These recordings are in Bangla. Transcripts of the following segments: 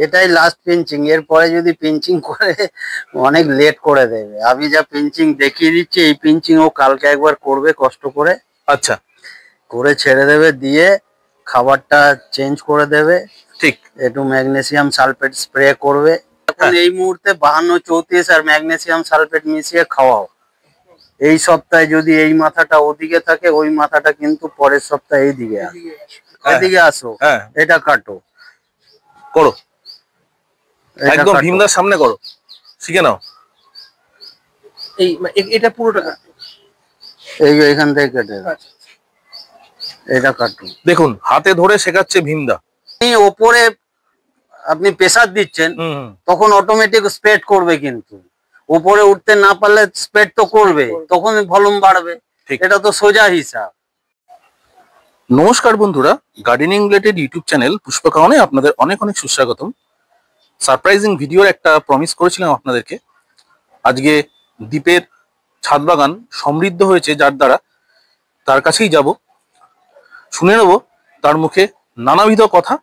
এটাই লাস্ট পিঞ্চিং, এরপরে যদি পিঞ্চিং করে অনেক লেট করে দেবে। আমি যা পিঞ্চিং দেখিয়ে দিচ্ছি এই পিঞ্চিং ও কালকে একবার করবে কষ্ট করে, আচ্ছা, করে ছেড়ে দেবে, দিয়ে খাবারটা চেঞ্জ করে দেবে, ঠিক একটু ম্যাগনেসিয়াম সালফেট স্প্রে করবে। এখন এই মুহূর্তে 52-34 আর ম্যাগনেসিয়াম সালফেট মিশিয়ে খাওয়াও। এই সপ্তাহে যদি এই মাথাটা ওদিকে থাকে, ওই মাথাটা কিন্তু পরের সপ্তাহে এইদিকে আসো, এদিকে আসো, এটা কাটো, করো একদম ভীমদার সামনে করো, শিখে নাও। এটা পুরোটা এই এখান থেকে কেটে এটা কাটো। দেখুন হাতে ধরে শেখাচ্ছে ভীমদা। ওপরে আপনি প্রেসার দিচ্ছেন তখন অটোমেটিক স্প্রেড করবে, কিন্তু উপরে উঠতে না পারলে স্প্রেড তো করবে, তখন ভলিউম বাড়বে। এটা তো সোজা হিসাব। নমস্কার বন্ধুরা, গার্ডেনিং রিলেটেড ইউটিউব চ্যানেল পুষ্পকাওয়ানে আপনাদের অনেক অনেক সুস্বাগতম। সারপ্রাইজিং ভিডিওর একটা প্রমিস করেছিলাম আপনাদেরকে। আজকে দ্বীপের ছাদ বাগান সমৃদ্ধ হয়েছে যার দ্বারা, তার কাছেই যাব, শুনে নেব তার মুখে নানাবিধ কথা,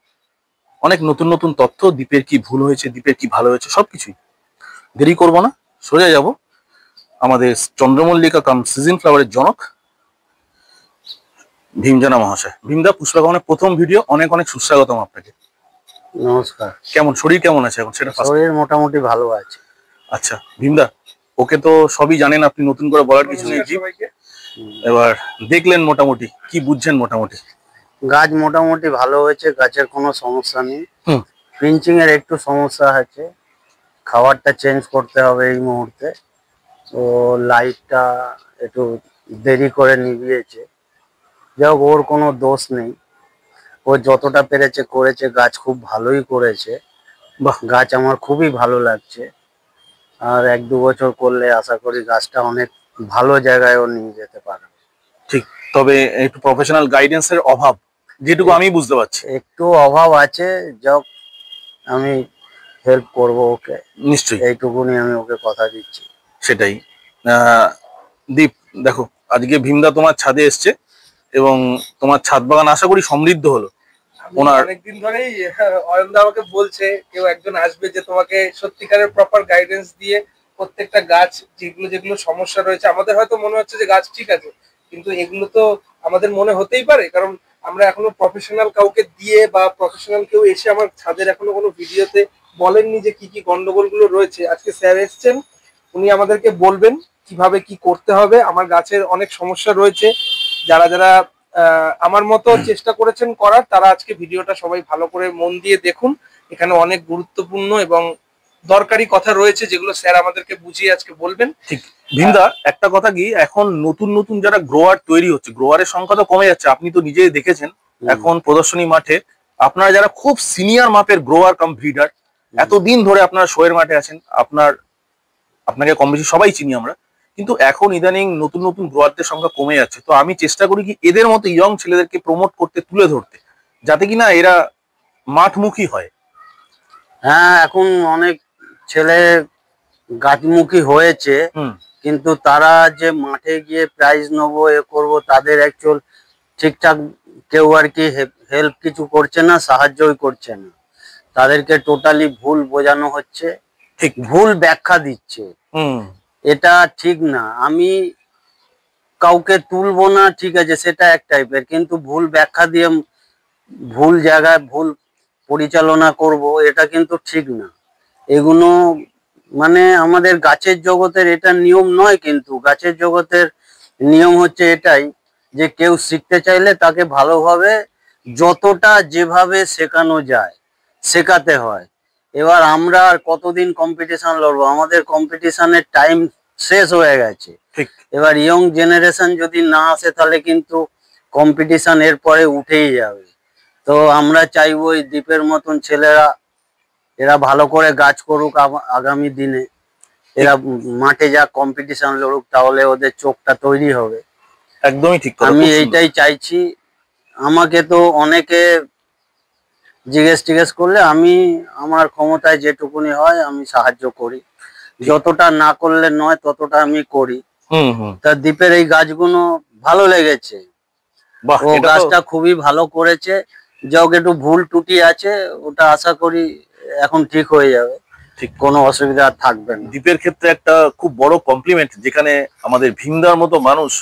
অনেক নতুন নতুন তথ্য, দ্বীপের কি ভুল হয়েছে, দ্বীপের কি ভালো হয়েছে, সবকিছুই। দেরি করব না, সোজা যাব আমাদের চন্দ্রমল্লিকা কাম সিজন ফ্লাওয়ারের জনক ভীমজানা মহাশয়। ভীমদা, পুষ্পকাওয়ানের প্রথম ভিডিও, অনেক অনেক সুস্বাগতম আপনাকে। নমস্কার। কেমন শরীর, কেমন আছে এখন সেটা? শরীর মোটামুটি ভালো আছে। আচ্ছা ভীমদা, ওকে তো সবই জানেন আপনি, নতুন করে বলার কিছু নেই। এবার দেখলেন মোটামুটি কি বুঝছেন? মোটামুটি গাছ মোটামুটি ভালো হয়েছে, গাছের কোনো সমস্যা নেই। পিঞ্চিং এর একটু সমস্যা আছে, খাবারটা চেঞ্জ করতে হবে এই মুহূর্তে। তো লাইটটা একটু দেরি করে নিভিয়েছে, যাই হোক ওর কোনো দোষ নেই, ও যতটা পেরেছে করেছে, গাছ খুব ভালোই করেছে। গাছ আমার খুবই ভালো লাগছে, আর 1-2 বছর করলে আশা করি গাছটা অনেক ভালো জায়গায় ও নিয়ে যেতে পারে। ঠিক, তবে একটু প্রফেশনাল গাইডেন্সের অভাব, যেটুকু আমি বুঝতে পারছি। একটু অভাব আছে, যাক আমি হেল্প করব ওকে, নিশ্চয়ই, এইটুকুনি আমি ওকে কথা দিচ্ছি। সেটাই। দীপ দেখো, আজকে ভীমদা তোমার ছাদে এসছে এবং তোমার ছাদ বাগান আশা করি সমৃদ্ধ হলো। ওনার অনেকদিন ধরেই অয়নদা আমাকে বলছে কেউ একজন আসবে যে তোমাকে সত্যিকারের প্রপার গাইডেন্স দিয়ে প্রত্যেকটা গাছ যেগুলো যেগুলো সমস্যা রয়েছে, আমাদের হয়তো মনে হচ্ছে যে গাছ ঠিক আছে, কিন্তু এগুলো তো আমাদের মনে হতেই পারে, কারণ আমরা এখনো প্রফেশনাল কাউকে দিয়ে বা প্রফেশনাল কেউ এসে আমার ছাদের এখনো কোনো ভিডিওতে বলেননি যে কি কি গন্ডগোলগুলো রয়েছে। আজকে স্যার এসছেন, উনি আমাদেরকে বলবেন কিভাবে কি করতে হবে। আমার গাছের অনেক সমস্যা রয়েছে, যারা যারা আমার মতো চেষ্টা করেছেন করার, তারা আজকে ভিডিওটা সবাই ভালো করে মন দিয়ে দেখুন। এখানে অনেক গুরুত্বপূর্ণ এবং দরকারি কথা রয়েছে যেগুলো স্যার আমাদেরকে বুঝিয়ে আজকে বলবেন। ঠিক। ভীমদা, একটা কথা কি, এখন নতুন নতুন যারা গ্রোয়ার তৈরি হচ্ছে, গ্রোয়ারের সংখ্যা তো কমে যাচ্ছে, আপনি তো নিজেই দেখেছেন এখন প্রদর্শনী মাঠে আপনারা যারা খুব সিনিয়র মাপের গ্রোয়ার কাম ব্রিডার, এতদিন ধরে আপনারা শোয়ের মাঠে আছেন, আপনাকে কম বেশি সবাই চিনি আমরা, কিন্তু এখন ইদানিং নতুন নতুন গ্রোয়ারদের সংখ্যা কমে যাচ্ছে। তো আমি চেষ্টা করি কি এদের মতো ইয়ং ছেলেদেরকে প্রমোট করতে, তুলে ধরতে, যাতে কিনা এরা মাঠমুখী হয়। হ্যাঁ, এখন অনেক ছেলে গাছমুখী হয়েছে, কিন্তু তারা যে মাঠে গিয়ে প্রাইজ নেবো এ করবো, তাদের অ্যাকচুয়াল ঠিকঠাক কেউ আর কি হেল্প কিছু করছে না, সাহায্যই করছে না, তাদেরকে টোটালি ভুল বোঝানো হচ্ছে, ঠিক ভুল ব্যাখ্যা দিচ্ছে। এটা ঠিক না। আমি কাউকে তুলবো না, ঠিক আছে, সেটা এক টাইপের, কিন্তু ভুল ব্যাখ্যা দিয়ে ভুল জায়গায় ভুল পরিচালনা করব, এটা কিন্তু ঠিক না। এগুলো মানে আমাদের গাছের জগতের এটা নিয়ম নয়, কিন্তু গাছের জগতের নিয়ম হচ্ছে এটাই যে কেউ শিখতে চাইলে তাকে ভালোভাবে যতটা যেভাবে শেখানো যায় শেখাতে হয়। এবার আমরা আর কতদিন কম্পিটিশন লড়বো? আমাদের কম্পিটিশনের টাইম শেষ হয়ে গেছে। এবার ইয়ং জেনারেশন যদি না আসে তাহলে কিন্তু কম্পিটিশন এরপরে উঠেই যাবে। তো আমরা চাইবো এই দ্বীপের মতন ছেলেরা, এরা ভালো করে গাছ করুক আগামী দিনে, এরা মাঠে যা কম্পিটিশন লড়ুক, তাহলে ওদের চোখটা তৈরি হবে। একদমই ঠিক, আমি এইটাই চাইছি। আমাকে তো অনেকে জিজ্ঞেস করলে আমি আমার ক্ষমতায় যেটুকুনি হয় আমি সাহায্য করি, যতটা না করলে নয় ততটা আমি করি। তা দ্বীপের এই গাছগুলো ভালো লেগেছে, ও গাছটা খুবই ভালো করেছে, যাও একটু ভুল ত্রুটি আছে, ওটা আশা করি এখন ঠিক হয়ে যাবে, ঠিক কোনো অসুবিধা আর থাকবে না। দ্বীপের ক্ষেত্রে একটা খুব বড় কমপ্লিমেন্ট, যেখানে আমাদের ভীমদার মতো মানুষ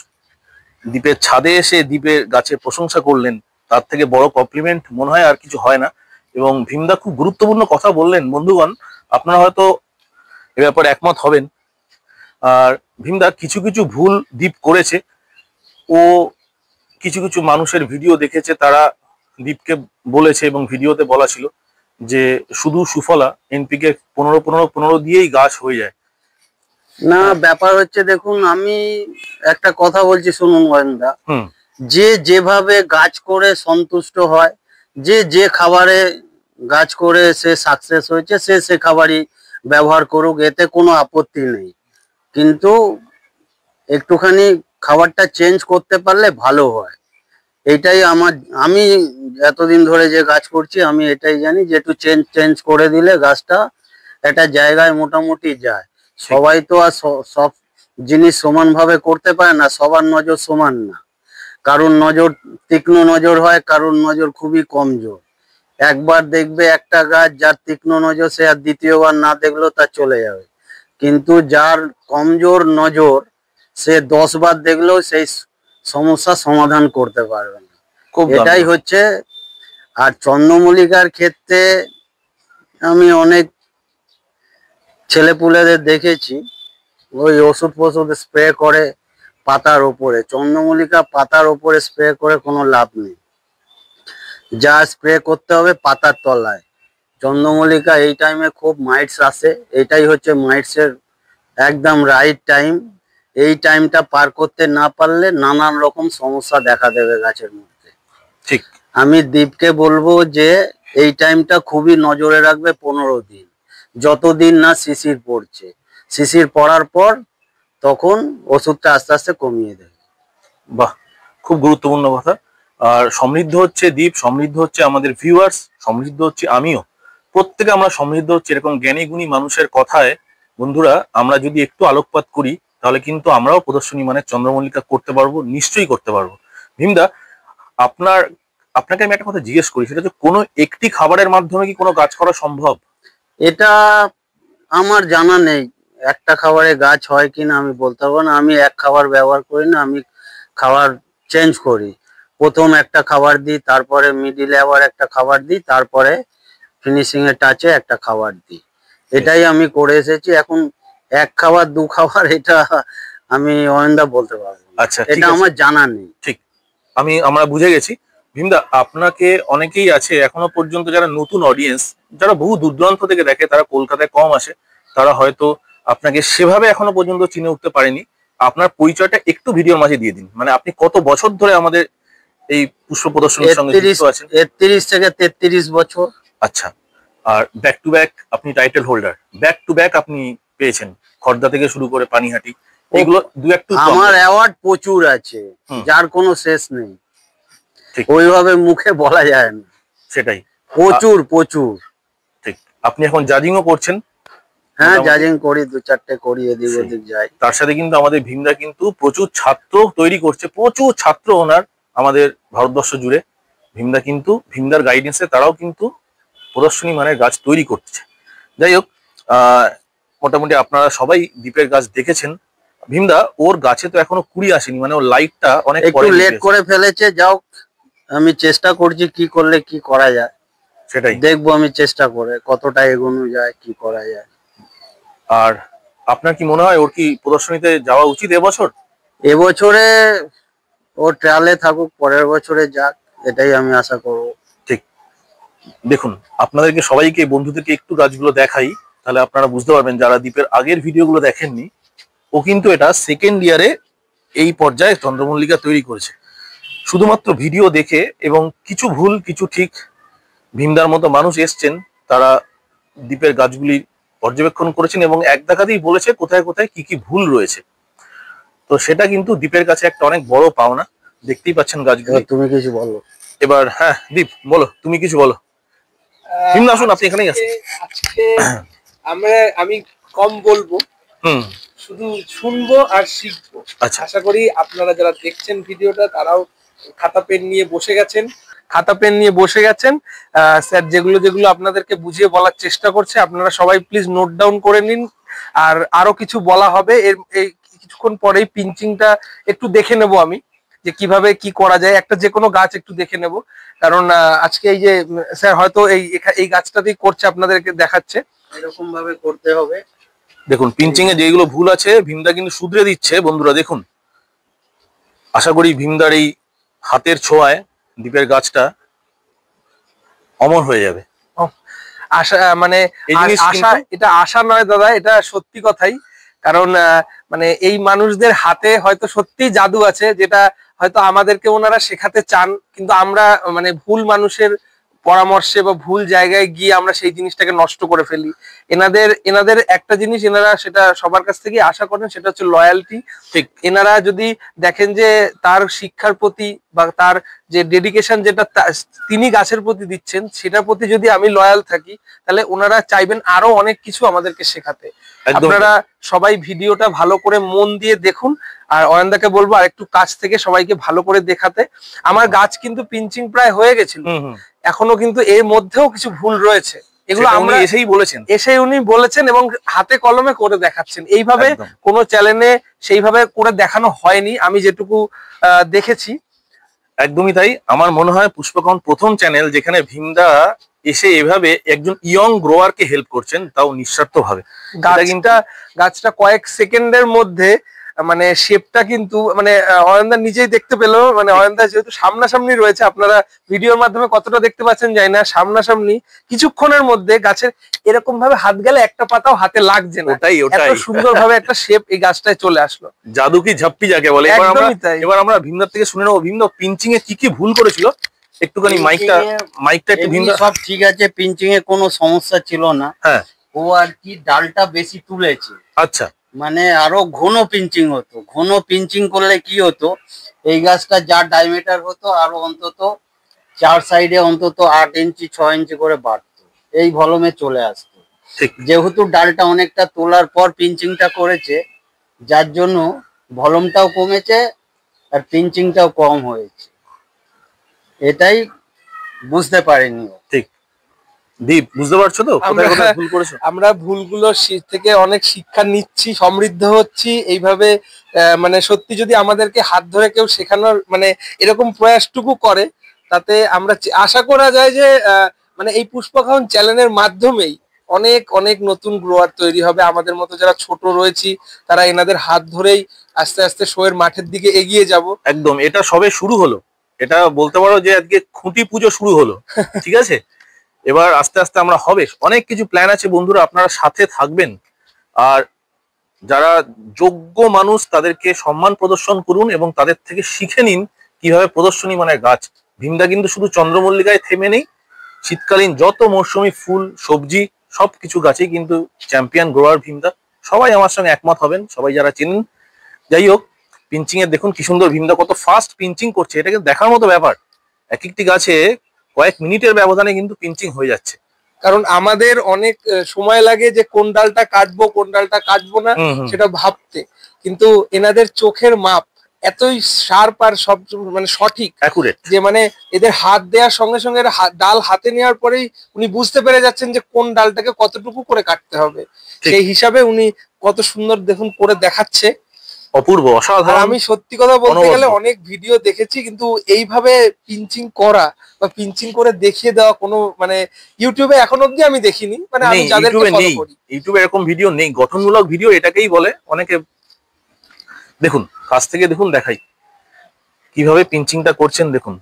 দ্বীপের ছাদে এসে দ্বীপের গাছের প্রশংসা করলেন, তার থেকে বড় কমপ্লিমেন্ট মনে হয় আর কিছু হয় না। এবং ভীমদা খুব গুরুত্বপূর্ণ কথা বললেন। বন্ধুগণ, আপনারা হয়তো এ ব্যাপারে একমত হবেন। আর ভীমদা কিছু কিছু ভুল দ্বীপ করেছে, ও কিছু কিছু মানুষের ভিডিও দেখেছে, তারা দ্বীপকে বলেছে এবং ভিডিওতে বলা ছিল যে শুধু সুফলা এনপিকে 15-15-15 দিয়েই গাছ হয়ে যায়। না, ব্যাপার হচ্ছে দেখুন, আমি একটা কথা বলছি শুনুন গোয়েন্দা, যে যেভাবে গাছ করে সন্তুষ্ট হয়, যে যে খাবারে গাছ করে সে সাকসেস হয়েছে, সে সে খাবারই ব্যবহার করুক, এতে কোনো আপত্তি নেই। কিন্তু একটুখানি খাবারটা চেঞ্জ করতে পারলে ভালো হয়, এইটাই আমি এতদিন ধরে যে গাছ করছি আমি এটাই জানি যে একটু চেঞ্জ করে দিলে গাছটা একটা জায়গায় মোটামুটি যায়। সবাই তো আর সব জিনিস সমানভাবে করতে পারে না, সবার নজর সমান না, কারোর নজর তীক্ষ্ণ নজর হয়, কারোর নজর খুবই কমজোর। একবার দেখবে একটা গাছ যার তীক্ষ্ণ নজর, সে আর দ্বিতীয়বার না দেখলেও তা চলে যাবে, কিন্তু যার কমজোর নজর সে 10 বার দেখলেও সেই সমস্যা সমাধান করতে পারবে না। এটাই হচ্ছে। আর চন্দ্রমল্লিকার ক্ষেত্রে আমি অনেক ছেলেপুলেদের দেখেছি ওই ওষুধ ফষুধ স্প্রে করে পাতার ওপরে। চন্দ্রমল্লিকা পাতার ওপরে স্প্রে করে কোনো লাভ নেই, যা স্প্রে করতে হবে পাতার তলায়। চন্দ্রমল্লিকা এই টাইমে খুব মাইটস আসে, এটাই হচ্ছে মাইটসের একদম রাইট টাইম। এই টাইমটা পার করতে না পারলে নানান রকম সমস্যা দেখা দেবে গাছের মধ্যে। ঠিক, আমি দীপকে বলবো যে এই টাইমটা খুবই নজরে রাখবে, 15 দিন, যতদিন না শিশির পড়ছে। শিশির পড়ার পর তখন ওষুধটা আস্তে আস্তে কমিয়ে দেবে। বাহ, খুব গুরুত্বপূর্ণ কথা। আর সমৃদ্ধ হচ্ছে দ্বীপ, সমৃদ্ধ হচ্ছে আমাদের ভিউয়ার্স, সমৃদ্ধ হচ্ছে আমিও, প্রত্যেকে আমরা সমৃদ্ধ হচ্ছে এরকম জ্ঞানী গুণী মানুষের কথায়। বন্ধুরা, আমরা যদি একটু আলোকপাত করি তাহলে কিন্তু আমরাও প্রদর্শনী মানে চন্দ্রমল্লিকা করতে পারবো, নিশ্চয়ই করতে পারবো। ভীমদা, আপনাকে আমি একটা কথা জিজ্ঞেস করি, সেটা হচ্ছে কোনো একটি খাবারের মাধ্যমে কি কোনো গাছ করা সম্ভব? এটা আমার জানা নেই, একটা খাবারে গাছ হয় কিনা আমি বলতে পারবো না। আমি এক খাবার ব্যবহার করি না, আমি খাবার চেঞ্জ করি। প্রথম একটা খাবার দিই, তারপরে মিডিলে আবার একটা খাবার দিই, তারপরে ফিনিশিং এর টাচে একটা খাবার দিই। এটাই আমি করে এসেছি। এখন এক খাবার দু খাবার এটা আমি অয়নদা বলতে পারবো না। আচ্ছা, এটা আমার জানা নেই। ঠিক, আমরা বুঝে গেছি। ভীমদা, আপনাকে অনেকেই আছে এখনো পর্যন্ত যারা নতুন অডিয়েন্স, যারা বহু দূর দূরান্ত থেকে দেখে, তারা কলকাতায় কম আসে, তারা হয়তো আপনাকে সেভাবে এখনো পর্যন্ত চিনে উঠতে পারেনি। আপনার পরিচয়টা একটু ভিডিওর মাঝে দিয়ে দিন, মানে আপনি কত বছর ধরে আমাদের এই পুষ্প প্রদর্শনীর সঙ্গে যুক্ত আছেন? 31 থেকে 33 বছর। আচ্ছা, আর ব্যাক টু ব্যাক আপনি title holder, back to back আপনি পেয়েছেন, খর্দা থেকে শুরু করে পানিহাটি, এগুলো দু একটু। আমার অ্যাওয়ার্ড প্রচুর আছে, যার কোনো শেষ নেই, ওইভাবে মুখে বলা যায় না। সেটাই, প্রচুর প্রচুর। ঠিক, আপনি এখন জাজিংও করছেন? হ্যাঁ, জাজিং করি, 2-4টে করি, এদিক ওদিক যাই। তার সাথে কিন্তু আমাদের ভীমদা কিন্তু প্রচুর ছাত্র তৈরি করছে, প্রচুর ছাত্র ওনার আমাদের ভারতবর্ষ জুড়ে। ভীমদা কিন্তু ভীমদার গাইডেন্সে তারাও কিন্তু প্রদর্শনী মানের গাছ তৈরি করছে। যাই হোক, মোটামুটি আপনারা সবাই দ্বীপের গাছ দেখেছেন। ভীমদা, ওর গাছে তো এখনো কুড়ি আসেনি, মানে ওর লাইটটা অনেক একটু লেট করে ফেলেছে। যাও, আমি চেষ্টা করছি কি করলে কি করা যায়, সেটাই দেখবো আমি চেষ্টা করে কতটা এগোনো যায়, কি করা যায়। আর আপনার কি মনে হয় ওর কি প্রদর্শনীতে যাওয়া উচিত এবছর? এবছরে ও ট্রায়ালে থাকুক, পরের বছরে যাক, এটাই আমি আশা করবো। ঠিক, দেখুন, আপনাদেরকে সবাইকে, বন্ধুদেরকে একটু গাছগুলো দেখাই, তাহলে আপনারা বুঝতে পারবেন যারা দ্বীপের আগের ভিডিওগুলো দেখেননি। ও কিন্তু এটা সেকেন্ড ইয়ারে এই পর্যায়ে চন্দ্রমল্লিকা তৈরি করেছে, শুধুমাত্র ভিডিও দেখে। এবং কিছু ভুল কিছু ঠিক, ভীমদার মতো মানুষ এসছেন, তারা দ্বীপের গাছগুলি পর্যবেক্ষণ করেছেন এবং এক দেখাতেই বলেছে কোথায় কোথায় কি কি ভুল রয়েছে। তো সেটা কিন্তু দ্বীপের কাছে একটা অনেক বড় পাওনা। দেখতেই পাচ্ছেন গাছগুলো। তুমি কিছু বলো এবার। হ্যাঁ দীপ, বলো, তুমি কিছু বলো। ভীমদা আসুন, আপনি এখানেই আসুন। আজকে আমি কম বলবো, শুধু শুনবো আর শিখবো। আচ্ছা, আশা করি আপনারা যারা দেখছেন ভিডিওটা তারাও খাতা পেন নিয়ে বসে গেছেন। খাতা পেন নিয়ে বসে গেছেন। স্যার যেগুলো যেগুলো আপনাদেরকে বুঝিয়ে বলার চেষ্টা করছে আপনারা সবাই প্লিজ নোট ডাউন করে নিন। আর আরো কিছু বলা হবে এই কিছুক্ষণ পরেই পিঞ্চিংটা একটু দেখে নেব আমি, যে কিভাবে কি করা যায়। একটা যে কোনো গাছ একটু দেখে নেব, কারণ আজকে এই যে স্যার হয়তো এই গাছটাতেই করছে, আপনাদেরকে দেখাচ্ছে এরকম ভাবে করতে হবে। দেখুন পিঞ্চিং এ যেগুলো ভুল আছে ভীমদা কিন্তু শুধরে দিচ্ছে বন্ধুরা। দেখুন আশা করি ভীমদার এই হাতের ছোঁয়ায় দীপের গাছটা অমর হয়ে যাবে। আশা মানে আশা, এটা আশা নয় দাদা, এটা সত্যি কথাই। কারণ মানে এই মানুষদের হাতে হয়তো সত্যিই জাদু আছে, যেটা হয়তো আমাদেরকে ওনারা শেখাতে চান, কিন্তু আমরা মানে ভুল মানুষের পরামর্শে বা ভুল জায়গায় গিয়ে আমরা সেই জিনিসটাকে নষ্ট করে ফেলি। এনাদের একটা জিনিস এনারা সেটা সবার কাছ থেকে আশা করেন, সেটা হচ্ছে লয়ালটি। ঠিক, এনারা যদি দেখেন যে তার শিক্ষার প্রতি বা তার যে ডেডিকেশন যেটা তিনি গাছের প্রতি দিচ্ছেন, সেটার প্রতি যদি আমি লয়াল থাকি, তাহলে ওনারা চাইবেন আরো অনেক কিছু আমাদেরকে শেখাতে। আপনারা সবাই ভিডিওটা ভালো করে মন দিয়ে দেখুন, আর অয়নদাকে বলবো আর একটু কাছ থেকে সবাইকে ভালো করে দেখাতে। আমার গাছ কিন্তু পিঞ্চিং প্রায় হয়ে গেছিল, এখনো কিন্তু এর মধ্যেও কিছু ভুল রয়েছে, এগুলো আমরা এসেই উনি বলেছেন এবং হাতে কলমে করে দেখাচ্ছেন। এইভাবে কোনো চ্যানেলে সেইভাবে করে দেখানো হয়নি আমি যেটুকু দেখেছি। একদমই তাই। আমার মনে হয় পুষ্পকন প্রথম চ্যানেল যেখানে ভীমদা এসে এভাবে একজন ইয়ং গ্রোয়ারকে হেল্প করছেন, তাও নিঃস্বার্থ ভাবে। গাছটা কয়েক সেকেন্ডের মধ্যে মানে শেপটা কিন্তু মানে অয়নদা নিজেই দেখতে পেলো। মানে অয়নদা যেহেতু সামনাসামনি রয়েছে, আপনারা ভিডিওর মাধ্যমে কতটা দেখতে পাচ্ছেন জানি না, সামনাসামনি কিছুক্ষণের মধ্যে গাছের এরকম ভাবে হাত গেলে একটা পাতাও হাতে লাগছে না। এত সুন্দর ভাবে একটা শেপ এই গাছটায় চলে আসলো। জাদু কি ঝাপ্পি যাকে বলে। এবার আমরা ভীমদার থেকে শুনে নেবো ভীমদা পিঞ্চিং এ কি কি ভুল করেছিল। একটুখানি মাইকটা একটু ভীমদা। সব ঠিক আছে, পিঞ্চিং এ কোনো সমস্যা ছিল না। হ্যাঁ, ও আর কি ডালটা বেশি তুলেছে। আচ্ছা, মানে আরো ঘন পিঞ্চিং হতো। ঘন পিঞ্চিং করলে কি হতো, এই গাছটা যা ডায়ামিটার হতো আরো অন্তত 4 সাইডে অন্তত 8 ইঞ্চি 6 ইঞ্চি করে বাড়তো, এই ভলমে চলে আসতো। যেহেতু ডালটা অনেকটা তোলার পর পিঞ্চিংটা করেছে, যার জন্য ভলমটাও কমেছে আর পিঞ্চিংটাও কম হয়েছে, এটাই বুঝতে পারিনি। ঠিক, দীপ বুঝতে পারছো তো ভুল করেছো? আমরা ভুলগুলো থেকে অনেক শিক্ষা নিচ্ছি, সমৃদ্ধ হচ্ছি এইভাবে। মানে সত্যি যদি আমাদেরকে হাত ধরে কেউ শেখানোর মানে এরকম প্রয়াসটুকু করে, তাতে আমরা আশা করা যায় যে মানে এই পুষ্পখাউন চ্যানেলের মাধ্যমেই অনেক অনেক নতুন গ্রোয়ার তৈরি হবে। আমাদের মতো যারা ছোট রয়েছি তারা এনাদের হাত ধরেই আস্তে আস্তে শোয়ের মাঠের দিকে এগিয়ে যাব। একদম, এটা সবে শুরু হলো। এটা বলতে পারো যে আজকে খুঁটি পুজো শুরু হলো। ঠিক আছে, এবার আস্তে আস্তে আমরা হবে, অনেক কিছু প্ল্যান আছে বন্ধুরা, আপনারা সাথে থাকবেন। আর যারা যোগ্য মানুষ তাদেরকে সম্মান প্রদর্শন করুন এবং তাদের থেকে শিখে নিন কিভাবে প্রদর্শনী মানে গাছ। ভীমদা কিন্তু শুধু চন্দ্রমল্লিকায় থেমে নেই, শীতকালীন যত মৌসুমী ফুল সবজি সবকিছু গাছেই কিন্তু চ্যাম্পিয়ন গ্রোয়ার ভীমদা। সবাই আমার সঙ্গে একমত হবেন, সবাই যারা চেনেন। যাই হোক, পিঞ্চিং এর দেখুন কি সুন্দর ভীমদা কত ফাস্ট পিঞ্চিং করছে, এটা কিন্তু দেখার মতো ব্যাপার। এক একটি গাছে কয়েক মিনিটের ব্যবধানে কিন্তু পিঞ্চিং হয়ে যাচ্ছে। কারণ আমাদের অনেক সময় লাগে যে কোন ডালটা কাটবো কোন ডালটা কাটবো না সেটা ভাবতে, কিন্তু এনাদের চোখের মাপ এতই শার্প আর সব মানে সঠিক যে মানে এদের হাত দেওয়ার সঙ্গে সঙ্গে ডাল হাতে নেওয়ার পরেই উনি বুঝতে পেরে যাচ্ছেন যে কোন ডালটাকে কতটুকু করে কাটতে হবে। সেই হিসাবে উনি কত সুন্দর দেখুন করে দেখাচ্ছে, অপূর্ব, অসাধারণ। আমি সত্যি কথা বলতে গেলে অনেক ভিডিও দেখেছি, কিন্তু এইভাবে পিঞ্চিং করা বা পিঞ্চিং করে দেখিয়ে দেওয়া কোনো মানে ইউটিউবে এখন অবধি আমি দেখিনি। মানে আমি যাদেরকে ফলো করি ইউটিউবে এরকম ভিডিও নেই, গঠনমূলক ভিডিও এটাকেই বলে। অনেকে দেখুন কাছ থেকে দেখুন, দেখাই কিভাবে পিঞ্চিংটা করছেন। দেখুন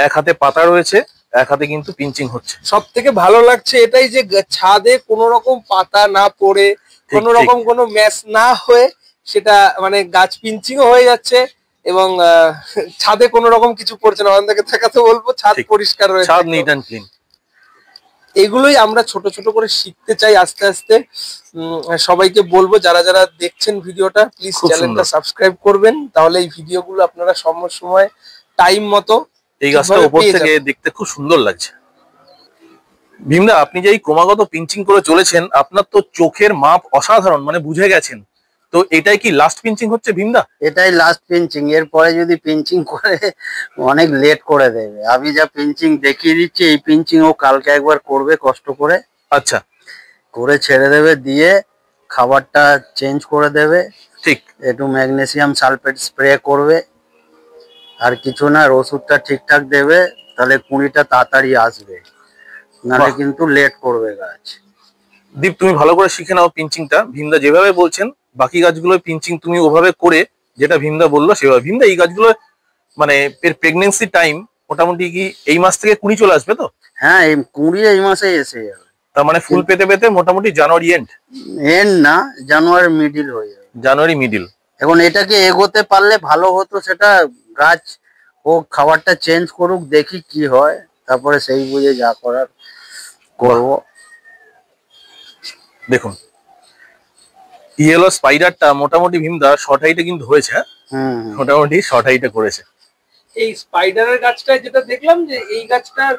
এক হাতে পাতা রয়েছে, এক হাতে কিন্তু পিঞ্চিং হচ্ছে। সব থেকে ভালো লাগছে এটাই যে ছাদে কোনো রকম পাতা না পড়ে, কোনো রকম কোনো ম্যাচ না হয়ে সেটা মানে গাছ পিঞ্চিংও হয়ে যাচ্ছে এবং ছাদে কোনো রকম কিছু পড়ছে না। অন্যকে দেখাতে বলবো ছাদ পরিষ্কার রয়েছে, ছাদ নিট এন্ড ক্লিন। এগুলোই আমরা ছোট ছোট করে শিখতে চাই আস্তে আস্তে। সবাইকে বলবো যারা যারা দেখছেন ভিডিওটা প্লিজ চ্যানেলটা সাবস্ক্রাইব করবেন, তাহলে এই ভিডিওগুলো আপনারা সময় টাইম মতো এই গাছটা উপর থেকে দেখতে খুব সুন্দর লাগছে। ভীমদা আপনি যে ক্রমাগত পিঞ্চিং করে চলেছেন, আপনার তো চোখের মাপ অসাধারণ, মানে বুঝে গেছেন। তো এটাই কি লাস্ট পিঞ্চিং হচ্ছে ভীমদা? এটাই লাস্ট পিঞ্চিং, এরপরে যদি পিঞ্চিং করে অনেক লেট করে দেবে। আমি যা পিঞ্চিং দেখিয়ে দিচ্ছি এই পিঞ্চিং ও কালকে একবার করবে কষ্ট করে, আচ্ছা করে ছেড়ে দেবে, দিয়ে খাবারটা চেঞ্জ করে দেবে, ঠিক। একটু ম্যাগনেসিয়াম সালফেট স্প্রে করবে, আর কিছু না, আর ওষুধটা ঠিকঠাক দেবে, তাহলে কুঁড়িটা তাড়াতাড়ি আসবে, নাহলে বাহ। কিন্তু লেট করবে গাছ। দীপ তুমি ভালো করে শিখে নাও পিঞ্চিংটা, ভীমদা যেভাবে বলছেন বাকি গাছগুলো পিঞ্চিং তুমি ওভাবে করে যেটা ভীমদা বললো সেভাবে। ভীমদা এই গাছগুলো মানে এর প্রেগনেন্সি টাইম মোটামুটি কি এই মাস থেকে কুড়ি চলে আসবে তো? হ্যাঁ, এই কুঁড়ি এই মাসে এসে যাবে। তার মানে ফুল পেতে পেতে মোটামুটি জানুয়ারি এন্ড, এন্ড না, জানুয়ারি মিডিল হয়ে যাবে। জানুয়ারি মিডিল। এখন এটাকে এগোতে পারলে ভালো হতো, সেটা গাছ ও খাবারটা চেঞ্জ করুক, দেখি কি হয়, তারপরে সেই বুঝে যা করার করব। দেখুন ইয়েলো স্পাইডারটা মোটামুটি ভীমদা শর্ট হাইটে কিন্তু হয়েছে, হ্যাঁ মোটামুটি শর্ট হাইটে করেছে। এই স্পাইডারের গাছটায় যেটা দেখলাম যে এই গাছটার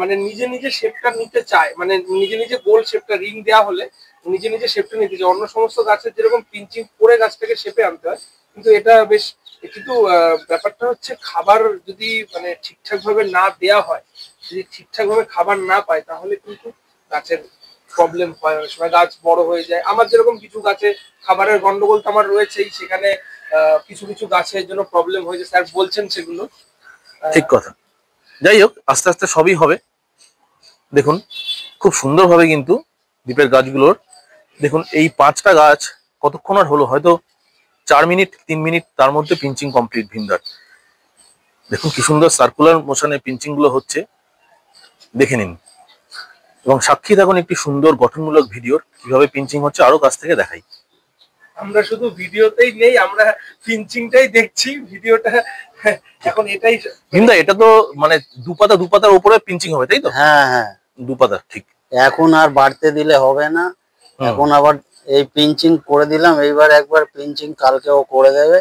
মানে নিজে নিজে শেপটা নিতে চায়, মানে নিজে নিজে গোল শেপটা রিং দেওয়া হলে নিজে নিজে শেপটা নিতে চায়। অন্য সমস্ত গাছের যেরকম পিঞ্চিং করে গাছটাকে শেপে আনতে হয়, কিন্তু এটা বেশ, কিন্তু ব্যাপারটা হচ্ছে খাবার যদি মানে ঠিকঠাক ভাবে না দেয়া হয়, যদি ঠিকঠাক ভাবে খাবার না পায় তাহলে কিন্তু গাছের প্রবলেম হয়, অনেক সময় গাছ বড় হয়ে যায়। আমার যেরকম কিছু গাছে খাবারের গন্ডগোল তো আমার রয়েছেই, সেখানে কিছু কিছু গাছের জন্য প্রবলেম হয়েছে, স্যার বলছেন সেগুলো। ঠিক কথা। যাই হোক আস্তে আস্তে সবই হবে। দেখুন খুব সুন্দরভাবে কিন্তু দ্বীপের গাছগুলোর, দেখুন এই 5টা গাছ কতক্ষণ আর হলো, হয়তো 4 মিনিট 3 মিনিট, তার মধ্যে পিঞ্চিং কমপ্লিট ভীমদার। দেখুন কি সুন্দর সার্কুলার মোশনে পিঞ্চিং গুলো হচ্ছে, দেখে নিন এবং সাক্ষী থাকুন একটি সুন্দর গঠনমূলক ভিডিওর কিভাবে পিঞ্চিং হচ্ছে। আরো কাছ থেকে দেখাই। আমরা শুধু ভিডিওতেই নেই, আমরা পিঞ্চিংটাই দেখছি, ভিডিওটা এখন এটাই। ভীমদা এটা তো মানে দুপাতার উপরে পিঞ্চিং হবে তাই তো? হ্যাঁ হ্যাঁ, দুপাতা ঠিক। এখন আর বাড়তে দিলে হবে না, এখন আবার এই পিঞ্চিং করে দিলাম, এইবার একবার পিঞ্চিং কালকেও করে দেবে।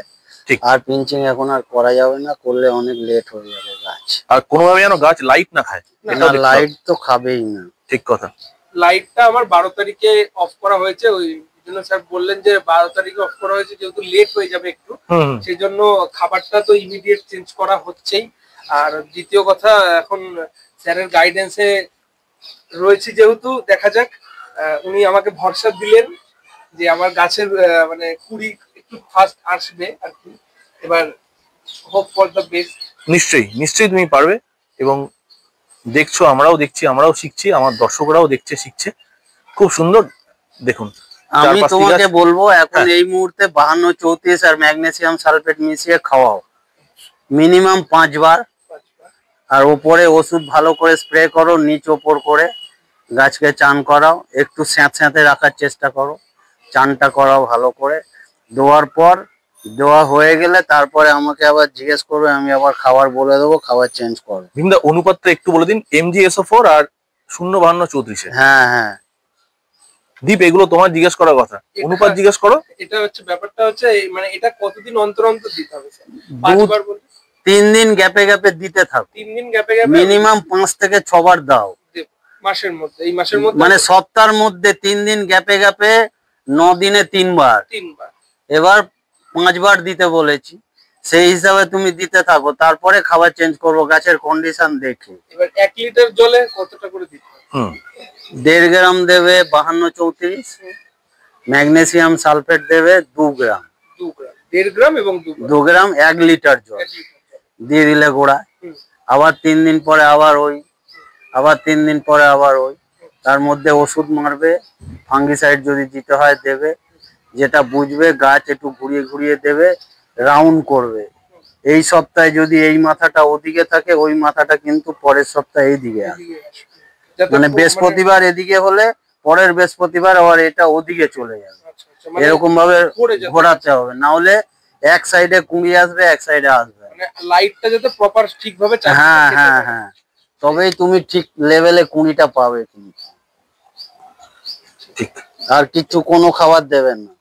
ঠিক। আর পিঞ্চিং এখন আর করা যাবে না, করলে অনেক লেট হয়ে যাবে গাছ। আর কোনোভাবে যেন গাছ লাইট না খায়, না, লাইট তো খাবেই না। ঠিক কথা। লাইটটা আমার 12 তারিখে অফ করা হয়েছে, ওই জন্য স্যার বললেন যে 12 তারিখে অফ করা হয়েছে, যেহেতু লেট হয়ে যাবে একটু, সেই জন্য খাবারটা তো ইমিডিয়েট চেঞ্জ করা হচ্ছেই। আর দ্বিতীয় কথা, এখন স্যারের গাইডেন্সে রয়েছে যেহেতু, দেখা যাক, উনি আমাকে ভরসা দিলেন যে আমার গাছের মানে কুড়ি একটু ফাস্ট আসবে আর কি। এবার হোপ ফর দ্য বেস্ট। নিশ্চয়ই নিশ্চয়ই তুমি পারবে, এবং দেখছো, আমরাও দেখছি, আমরাও শিখছি, আমার দর্শকরাও দেখছে শিখছে, খুব সুন্দর। দেখুন আমি তোমাকে বলবো এখন এই মুহূর্তে 52 34 আর ম্যাগনেসিয়াম সালফেট মিশিয়ে খাওয়াও মিনিমাম 5 বার, আর ওপরে ওষুধ ভালো করে স্প্রে করো, নিচ ওপর করে গাছকে চান করাও, একটু স্যাঁতে রাখার চেষ্টা করো, চানটা করাও ভালো করে। দেওয়ার পর, দেওয়া হয়ে গেলে তারপরে আমাকে আবার জিজ্ঞেস করবে, আমি আবার খাবার বলে দেবো, খাবার চেঞ্জ করো। ভীমদা অনুপাতটা একটু বলে দিন, MgSO4 আর 05234। হ্যাঁ হ্যাঁ দীপ এগুলো তোমার জিজ্ঞেস করার কথা, অনুপাত জিজ্ঞেস করো। এটা হচ্ছে ব্যাপারটা হচ্ছে মানে এটা কতদিন অন্তর অন্তর দিতে হবে স্যার? 5 বার বলে 3 দিন গ্যাপে গ্যাপে দিতে থাকো, 3 দিন গ্যাপে গ্যাপে মিনিমাম 5 থেকে 6 বার দাও মাসের মধ্যে, এই মাসের মধ্যে মানে সপ্তাহের মধ্যে 3 দিন গ্যাপে গ্যাপে 9 দিনে 3 বার, 3 বার, এবার 5 বার দিতে বলেছি, সেই হিসাবে তুমি দিতে থাকো, তারপরে খাবার চেঞ্জ করবো গাছের কন্ডিশন দেখে। এবার 1 লিটার জলে কতটা করে দিতে হবে? 1.5 গ্রাম দেবে 52 34, ম্যাগনেসিয়াম সালফেট দেবে 2 গ্রাম, 2 গ্রাম, 1.5 গ্রাম এবং 2 গ্রাম 1 লিটার জল দিয়ে দিলে গোড়া। আবার 3 দিন পরে আবার ওই, আবার 3 দিন পরে আবার ওই, তার মধ্যে ওষুধ মারবে, ফাঙ্গিসাইড যদি দিতে হয় দেবে, যেটা বুঝবে গাছ একটু ঘুরিয়ে ঘুরিয়ে দেবে, রাউন্ড করবে। এই সপ্তাহে যদি এই মাথাটা ওদিকে থাকে, ওই মাথাটা কিন্তু পরের সপ্তাহে এইদিকে আসবে, মানে বৃহস্পতিবার এদিকে হলে পরের বৃহস্পতিবার আবার এটা ওদিকে চলে যাবে, এরকম ভাবে ঘোরাতে হবে, না হলে এক সাইডে কুঁড়ি আসবে, এক সাইডে আসবে। মানে লাইটটা যাতে প্রপার ঠিকভাবে চালাতে থাকে। হ্যাঁ হ্যাঁ হ্যাঁ, তবেই তুমি ঠিক লেভেলে কুঁড়িটা পাবে তুমি। ঠিক। আর কিছু কোনো খাবার দেবেন না।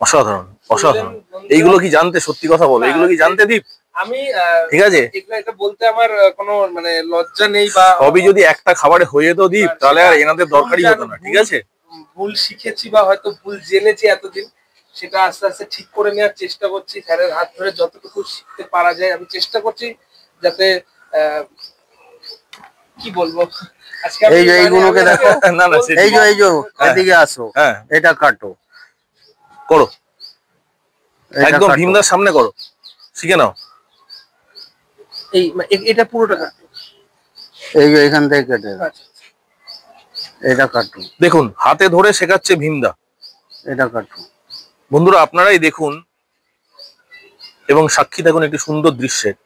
অসাধারণ অসাধারণ। এইগুলো কি জানতে, সত্যি কথা বলো, এইগুলো কি জানতে দীপ? আমি ঠিক আছে, এটা বলতে আমার কোনো মানে লজ্জা নেই, বা সবই যদি একটা খাবারে হয়ে যেত দীপ, তাহলে আর এনাদের দরকারই হতো না। ঠিক আছে, ভুল শিখেছি বা হয়তো ভুল জেনেছি এতদিন, সেটা আস্তে আস্তে ঠিক করে নেওয়ার চেষ্টা করছি। স্যারের হাত ধরে যতটুকু শিখতে পারা যায় আমি চেষ্টা করছি, যাতে কি বলবো, আজকে এই যে এইগুলোকে দেখো, না না এই যে এদিকে আসো, হ্যাঁ এটা কাটো, করো, এটা একদম কাটো। ভীমদার সামনে করো, শিখে নাও। এটা পুরোটা কাটো। এই যে এখান থেকে কেটে দাও, আচ্ছা, এটা কাটো, দেখুন হাতে ধরে শেখাচ্ছে ভীমদা। এটা কাটো। বন্ধুরা আপনারাই দেখুন এবং সাক্ষী থাকুন একটি সুন্দর দৃশ্যের।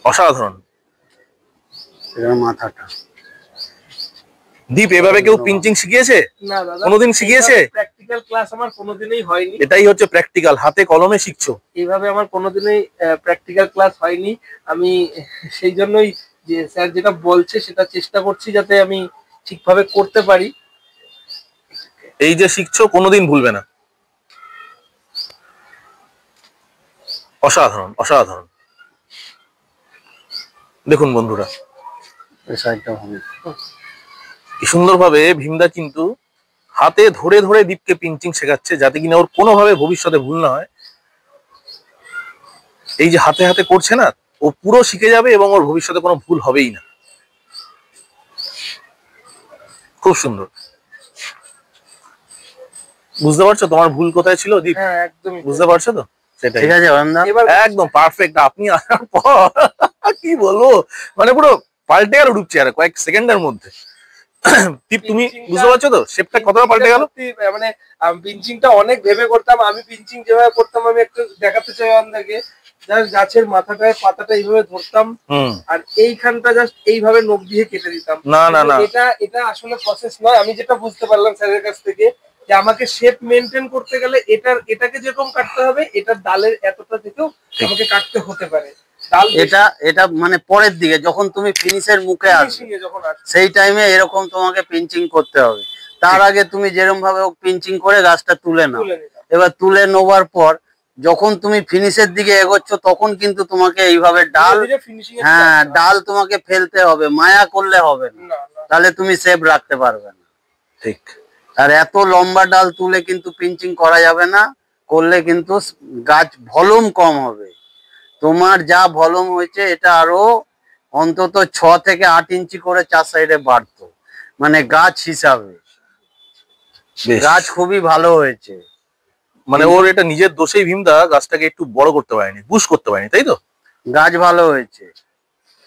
অসাধারণ। এটা মাথাটা। দীপ, এভাবে কেউ পিঞ্চিং শিখিয়েছে? না দাদা, কোনোদিন শিখিয়েছে? প্র্যাকটিক্যাল ক্লাস আমার কোনোদিনই হয়নি। এটাই হচ্ছে প্র্যাকটিক্যাল, হাতে কলমে শিখছো। এইভাবে আমার কোনোদিনই প্র্যাকটিক্যাল ক্লাস হয়নি। আমি সেই জন্যই যে স্যার যেটা বলছে সেটা চেষ্টা করছি যাতে আমি ঠিকভাবে করতে পারি। এই যে শিখছো কোনোদিন ভুলবে না। অসাধারণ অসাধারণ। দেখুন বন্ধুরা এই সাইডটা হবে। কি সুন্দরভাবে ভীমদা কিন্তু হাতে ধরে ধরে দীপকে পিঞ্চিং শেখাচ্ছে, যাতে কিনা ওর কোনোভাবে ভবিষ্যতে ভুল না হয়। এই যে হাতে হাতে করছে না, ও পুরো শিখে যাবে এবং ওর ভবিষ্যতে কোনো ভুল হবেই না। খুব সুন্দর। বুঝতে পারছো তোমার ভুল কোথায় ছিল দীপ? হ্যাঁ একদমই বুঝতে পারছো তো? সেটাই ঠিক আছে অয়নদা, এবার একদম পারফেক্ট। আপনি আসার পর কি বলবো, মানে পুরো পাল্টে গেল রূপ চেহারা কয়েক সেকেন্ডের মধ্যে। দীপ তুমি বুঝতে পারছো তো শেপটা কতটা পাল্টে গেল? মানে পিঞ্চিংটা অনেক ভেবে করতাম। আমি পিঞ্চিং যেভাবে করতাম আমি একটু দেখাতে চাই আপনাকে। জাস্ট গাছের মাথাটায় পাতাটা এইভাবে ধরতাম আর এইখানটা জাস্ট এইভাবে নখ দিয়ে কেটে দিতাম। না না না, এটা আসলে প্রসেস নয়। আমি যেটা বুঝতে পারলাম স্যারের কাছ থেকে যে আমাকে শেপ মেনটেন করতে গেলে এটাকে যেরকম কাটতে হবে, এটার ডালের এতটা থেকেও আমাকে কাটতে হতে পারে। এটা মানে পরের দিকে যখন তুমি ফিনিশের মুখে আসবে যখন সেই টাইমে এরকম তোমাকে পিঞ্চিং করতে হবে। তার আগে তুমি যেরকম ভাবে পিঞ্চিং করে গাছটা তুলে নাও। এবার তুলে নেওয়ার পর যখন তুমি ফিনিশের দিকে এগোচ্ছ তখন কিন্তু তোমাকে এইভাবে ডাল, হ্যাঁ ডাল তোমাকে ফেলতে হবে, মায়া করলে হবে না, তাহলে তুমি সেভ রাখতে পারবে না। ঠিক। আর এত লম্বা ডাল তুলে কিন্তু পিঞ্চিং করা যাবে না, করলে কিন্তু গাছ ভলিউম কম হবে। তোমার যা ভলিউম হয়েছে এটা আরো অন্তত 6 থেকে 8 ইঞ্চি করে চার সাইডে বাড়তো, মানে গাছ হিসাবে গাছ খুবই ভালো হয়েছে। মানে ওর এটা নিজের দোষেই ভীমদা গাছটাকে একটু বড় করতে পারেনি, বুশ করতে পারেনি, তাই তো? গাছ ভালো হয়েছে,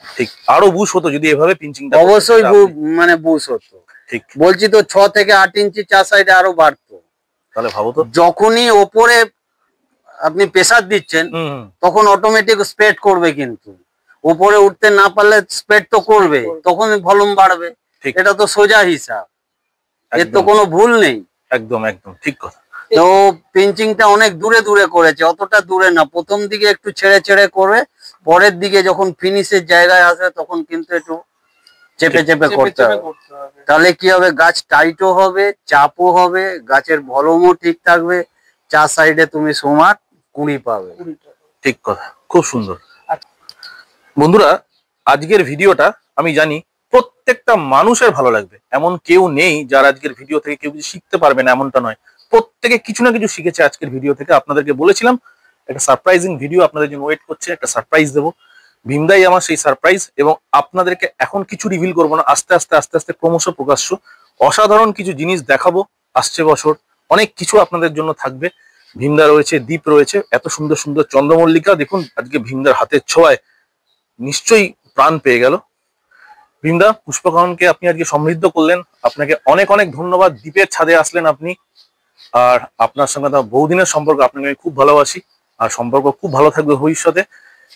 ঠিক। আরো বুশ হতো যদি এভাবে পিঞ্চিংটা অবশ্যই মানে বুশ হতো। ঠিক বলছি তো 6 থেকে 8 ইঞ্চি চার সাইডে আরো বাড়তো। তাহলে ভাবো তো, যখনই ওপরে আপনি প্রেসার দিচ্ছেন তখন অটোমেটিক স্প্রেড করবে, কিন্তু উপরে উঠতে না পারলে স্প্রেড তো করবে, তখন ভলিউম বাড়বে। এটা তো সোজা হিসাব, এর তো কোনো ভুল নেই। একদম একদম ঠিক কথা। তো পিঞ্চিংটা অনেক দূরে দূরে করেছে, অতটা দূরে না। প্রথম দিকে একটু ছেড়ে ছেড়ে করবে, পরের দিকে যখন ফিনিশের জায়গায় আসবে তখন কিন্তু একটু চেপে চেপে করতে হবে। তাহলে কি হবে, গাছ টাইটও হবে, চাপও হবে, গাছের ভলিউমও ঠিক থাকবে, চার সাইডে তুমি সমান কুড়ি পাবে। ঠিক কথা, খুব সুন্দর। বন্ধুরা আজকের ভিডিওটা আমি জানি প্রত্যেকটা মানুষের ভালো লাগবে, এমন কেউ নেই যার আজকের ভিডিও থেকে কেউ কিছু শিখতে পারবে না, এমনটা নয়। প্রত্যেকে কিছু না কিছু শিখেছে আজকের ভিডিও থেকে। আপনাদেরকে বলেছিলাম একটা সারপ্রাইজিং ভিডিও আপনাদের জন্য ওয়েট করছে, একটা সারপ্রাইজ দেবো। ভীমদাই আমার সেই সারপ্রাইজ, এবং আপনাদেরকে এখন কিছু রিভিল করবো না, আস্তে আস্তে আস্তে আস্তে ক্রমশ প্রকাশ্য অসাধারণ কিছু জিনিস দেখাবো। আসছে বছর অনেক কিছু আপনাদের জন্য থাকবে। ভীমদা রয়েছে, দীপ রয়েছে, এত সুন্দর সুন্দর চন্দ্রমল্লিকা দেখুন আজকে ভীমদার হাতের ছোঁয়ায় নিশ্চয়ই প্রাণ পেয়ে গেল। ভীমদা, পুষ্পকাননকে আপনি আজকে সমৃদ্ধ করলেন, আপনাকে অনেক অনেক ধন্যবাদ। দ্বীপের ছাদে আসলেন আপনি, আর আপনার সঙ্গে তো বহুদিনের সম্পর্ক, আপনাকে আমি খুব ভালোবাসি, আর সম্পর্ক খুব ভালো থাকবে ভবিষ্যতে।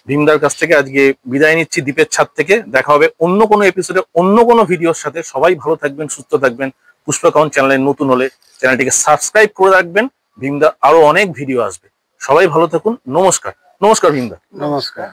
ভীমদার কাছ থেকে আজকে বিদায় নিচ্ছি দ্বীপের ছাদ থেকে। দেখা হবে অন্য কোনো এপিসোডে অন্য কোনো ভিডিওর সাথে। সবাই ভালো থাকবেন, সুস্থ থাকবেন। পুষ্পকানন চ্যানেলে নতুন হলে চ্যানেলটিকে সাবস্ক্রাইব করে রাখবেন। ভীমদা আরো অনেক ভিডিও আসবে। সবাই ভালো থাকুন। নমস্কার। নমস্কার ভীমদা। নমস্কার।